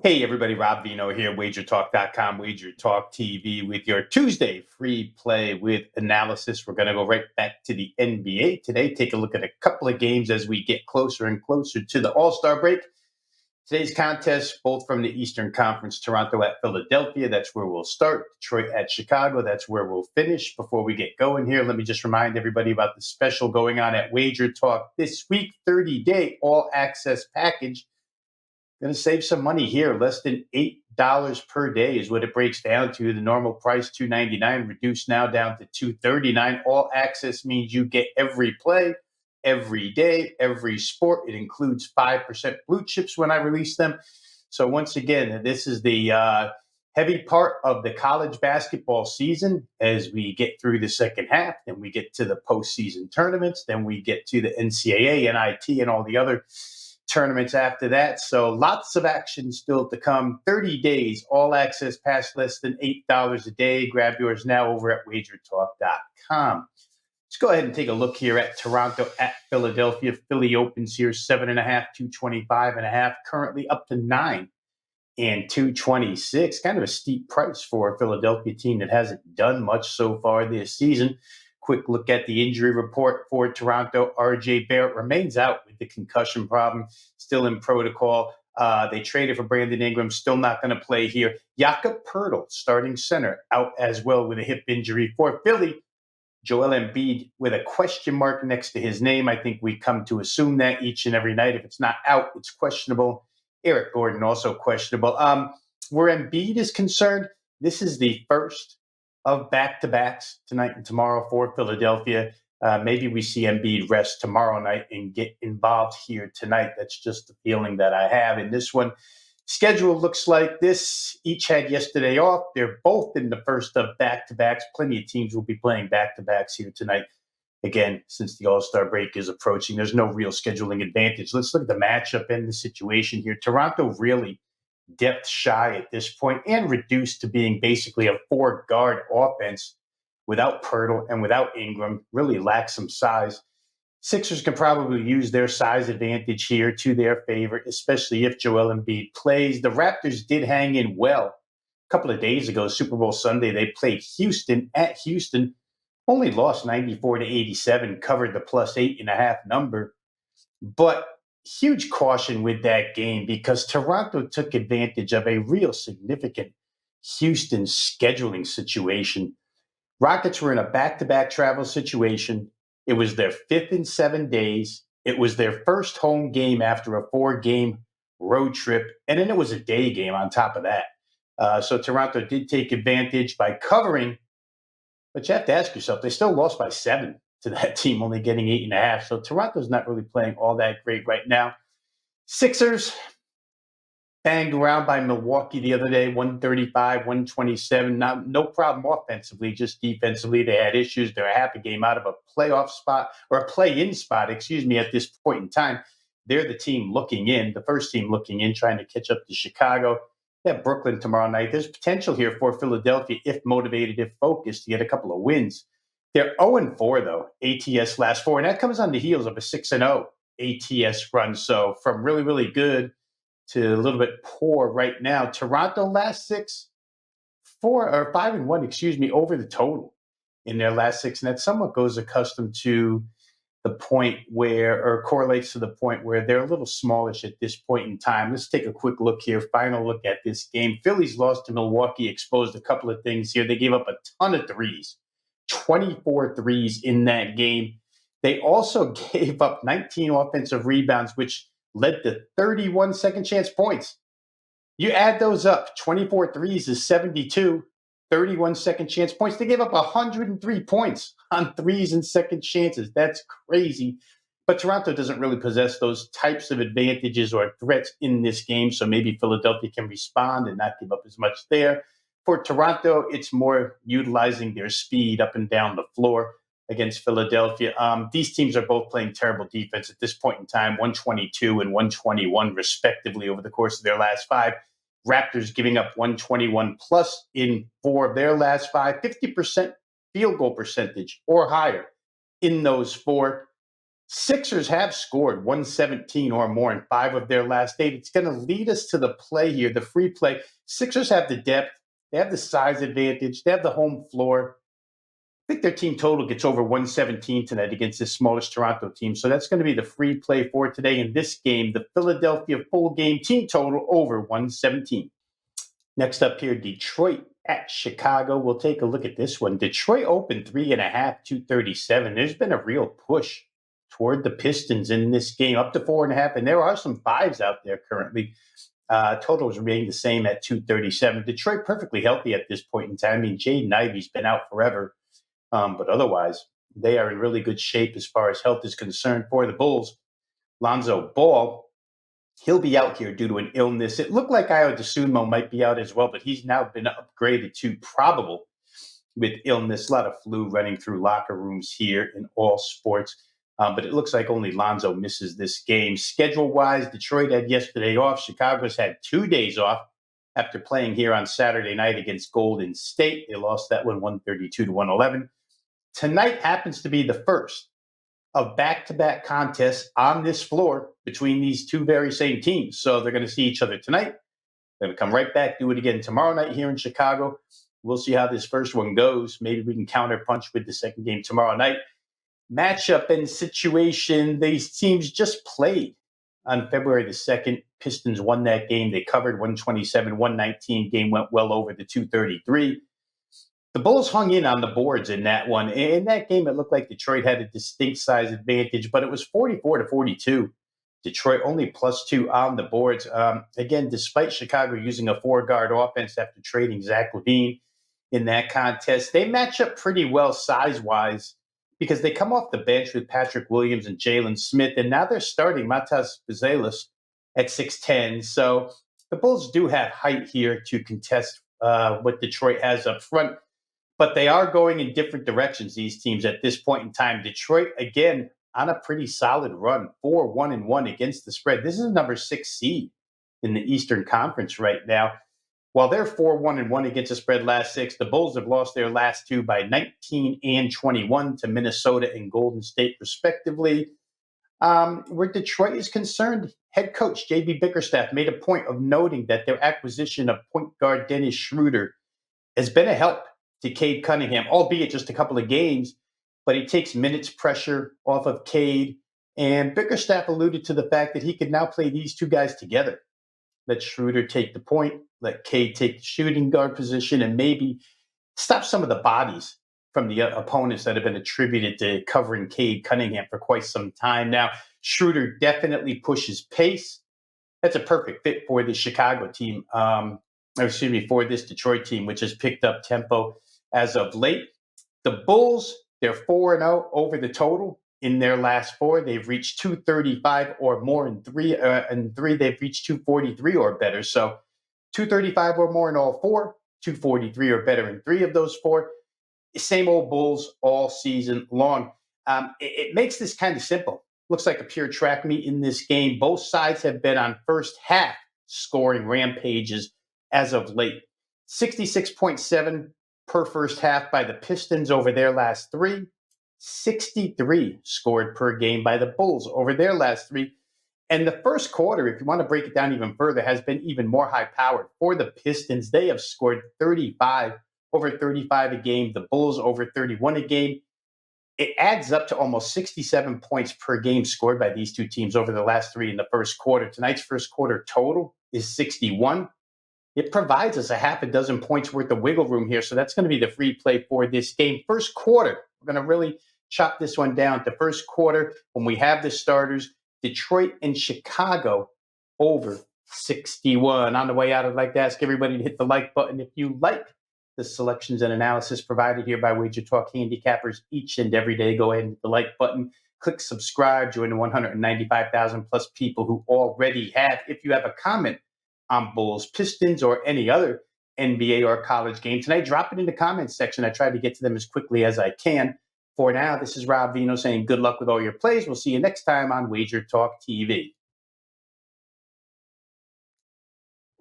Hey everybody, Rob Veno here, WagerTalk.com, WagerTalk TV with your Tuesday free play with analysis. We're going to go right back to the NBA today, take a look at a couple of games as we get closer and closer to the All-Star break. Today's contest, both from the Eastern Conference, Toronto at Philadelphia, that's where we'll start. Detroit at Chicago, that's where we'll finish. Before we get going here, let me just remind everybody about the special going on at WagerTalk this week, 30-day all-access package. Going to save some money here. Less than $8 per day is what it breaks down to. The normal price, $2.99, reduced now down to $2.39. All access means you get every play, every day, every sport. It includes 5% blue chips when I release them. So once again, this is the heavy part of the college basketball season as we get through the second half. Then we get to the postseason tournaments. Then we get to the NCAA, NIT, and all the other tournaments after that. So lots of action still to come. 30 days, all access pass, less than $8 a day. Grab yours now over at WagerTalk.com. Let's go ahead and take a look here at Toronto at Philadelphia. Philly opens here 7.5, 225.5, currently up to 9 and 226. Kind of a steep price for a Philadelphia team that hasn't done much so far this season. Quick look at the injury report for Toronto. RJ Barrett remains out with the concussion problem, still in protocol. They traded for Brandon Ingram, still not going to play here. Jakob Poeltl, starting center, out as well with a hip injury for Philly. Joel Embiid with a question mark next to his name. I think we come to assume that each and every night. If it's not out, it's questionable. Eric Gordon also questionable. Where Embiid is concerned, this is the first of back-to-backs tonight and tomorrow for Philadelphia. Maybe we see Embiid rest tomorrow night and get involved here tonight. That's just the feeling that I have in this one. Schedule looks like this. Each had yesterday off. They're both in the first of back-to-backs. Plenty of teams will be playing back-to-backs here tonight. Again, since the All-Star break is approaching, there's no real scheduling advantage. Let's look at the matchup and the situation here. Toronto really depth shy at this point and reduced to being basically a four-guard offense without Poeltl and without Ingram. Really lacks some size. Sixers can probably use their size advantage here to their favor, especially if Joel Embiid plays. The Raptors did hang in well a couple of days ago, Super Bowl Sunday. They played Houston at Houston, only lost 94-87, covered the plus 8.5 number. But huge caution with that game because Toronto took advantage of a real significant Houston scheduling situation. Rockets were in a back-to-back travel situation. It was their fifth in 7 days. It was their first home game after a 4-game road trip. And then it was a day game on top of that. So Toronto did take advantage by covering. But you have to ask yourself, they still lost by 7 to that team, only getting 8.5. So Toronto's not really playing all that great right now. Sixers banged around by Milwaukee the other day, 135, 127. No problem offensively, just defensively. They had issues. They're a half a game out of a playoff spot or a play-in spot, at this point in time. They're the team looking in, the first team looking in, trying to catch up to Chicago. They have Brooklyn tomorrow night. There's potential here for Philadelphia, if motivated, if focused, to get a couple of wins. They're 0-4, though, ATS last 4, and that comes on the heels of a 6-0 ATS run. So from really, really good to a little bit poor right now. Toronto last 5-1, over the total in their last 6, and that somewhat goes accustomed to the point where, or correlates to the point where they're a little smallish at this point in time. Let's take a quick look here, final look at this game. Philly's loss to Milwaukee exposed a couple of things here. They gave up a ton of threes, 24 threes in that game. They also gave up 19 offensive rebounds, which led to 31 second chance points. You add those up, 24 threes is 72, 31 second chance points. They gave up 103 points on threes and second chances. That's crazy. But Toronto doesn't really possess those types of advantages or threats in this game, so maybe Philadelphia can respond and not give up as much there. For Toronto, it's more utilizing their speed up and down the floor against Philadelphia. These teams are both playing terrible defense at this point in time, 122 and 121 respectively over the course of their last 5. Raptors giving up 121 plus in 4 of their last 5, 50% field goal percentage or higher in those 4. Sixers have scored 117 or more in 5 of their last 8. It's going to lead us to the play here, the free play. Sixers have the depth. They have the size advantage. They have the home floor. I think their team total gets over 117 tonight against this smallest Toronto team. So that's going to be the free play for today in this game. The Philadelphia full game team total over 117. Next up here, Detroit at Chicago. We'll take a look at this one. Detroit opened 3.5, 237. There's been a real push toward the Pistons in this game, up to 4.5. And there are some 5s out there currently. Totals remain the same at 237. Detroit perfectly healthy at this point in time. I mean, Jaden Ivey's been out forever. But otherwise, they are in really good shape as far as health is concerned. For the Bulls, Lonzo Ball, he'll be out here due to an illness. It looked like Ayo DeSumo might be out as well, but he's now been upgraded to probable with illness. A lot of flu running through locker rooms here in all sports. But it looks like only Lonzo misses this game. Schedule-wise, Detroit had yesterday off. Chicago's had 2 days off after playing here on Saturday night against Golden State. They lost that one 132 to 111. Tonight happens to be the first of back-to-back contests on this floor between these two very same teams. So they're going to see each other tonight. They're going to come right back, do it again tomorrow night here in Chicago. We'll see how this first one goes. Maybe we can counter-punch with the second game tomorrow night. Matchup and situation, these teams just played on February the 2nd. Pistons won that game. They covered 127-119. Game went well over the 233. The Bulls hung in on the boards in that one. In that game, it looked like Detroit had a distinct size advantage, but it was 44 to 42. Detroit only +2 on the boards. Again, despite Chicago using a 4-guard offense after trading Zach LaVine in that contest, they match up pretty well size-wise because they come off the bench with Patrick Williams and Jalen Smith, and now they're starting Matas Buzelis at 6'10". So the Bulls do have height here to contest what Detroit has up front. But they are going in different directions, these teams, at this point in time. Detroit, again, on a pretty solid run, 4-1-1 against the spread. This is the number 6 seed in the Eastern Conference right now. While they're 4-1-1 against the spread last 6, the Bulls have lost their last 2 by 19 and 21 to Minnesota and Golden State, respectively. Where Detroit is concerned, head coach J.B. Bickerstaff made a point of noting that their acquisition of point guard Dennis Schroeder has been a help to Cade Cunningham, albeit just a couple of games, but he takes minutes pressure off of Cade. And Bickerstaff alluded to the fact that he could now play these two guys together. Let Schroeder take the point, let Cade take the shooting guard position, and maybe stop some of the bodies from the opponents that have been attributed to covering Cade Cunningham for quite some time now. Schroeder definitely pushes pace. That's a perfect fit for the Chicago team, for this Detroit team, which has picked up tempo as of late. The Bulls, they're 4-0 over the total in their last 4. They've reached 235 or more in 3. In 3, they've reached 243 or better. So 235 or more in all 4, 243 or better in 3 of those 4. Same old Bulls all season long. It makes this kind of simple. Looks like a pure track meet in this game. Both sides have been on first half scoring rampages as of late. 66.7 per first half by the Pistons over their last 3. 63 scored per game by the Bulls over their last 3. And the first quarter, if you want to break it down even further, has been even more high-powered. For the Pistons, they have scored 35, over 35 a game. The Bulls over 31 a game. It adds up to almost 67 points per game scored by these two teams over the last 3 in the first quarter. Tonight's first quarter total is 61. It provides us a half a dozen points worth of wiggle room here. So that's going to be the free play for this game. First quarter, we're going to really chop this one down to first quarter when we have the starters, Detroit and Chicago over 61. On the way out, I'd like to ask everybody to hit the like button if you like the selections and analysis provided here by WagerTalk handicappers each and every day. Go ahead and hit the like button. Click subscribe. Join the 195,000 plus people who already have. If you have a comment on Bulls, Pistons, or any other NBA or college game tonight, drop it in the comments section. I try to get to them as quickly as I can. For now, this is Rob Veno saying good luck with all your plays. We'll see you next time on WagerTalk TV.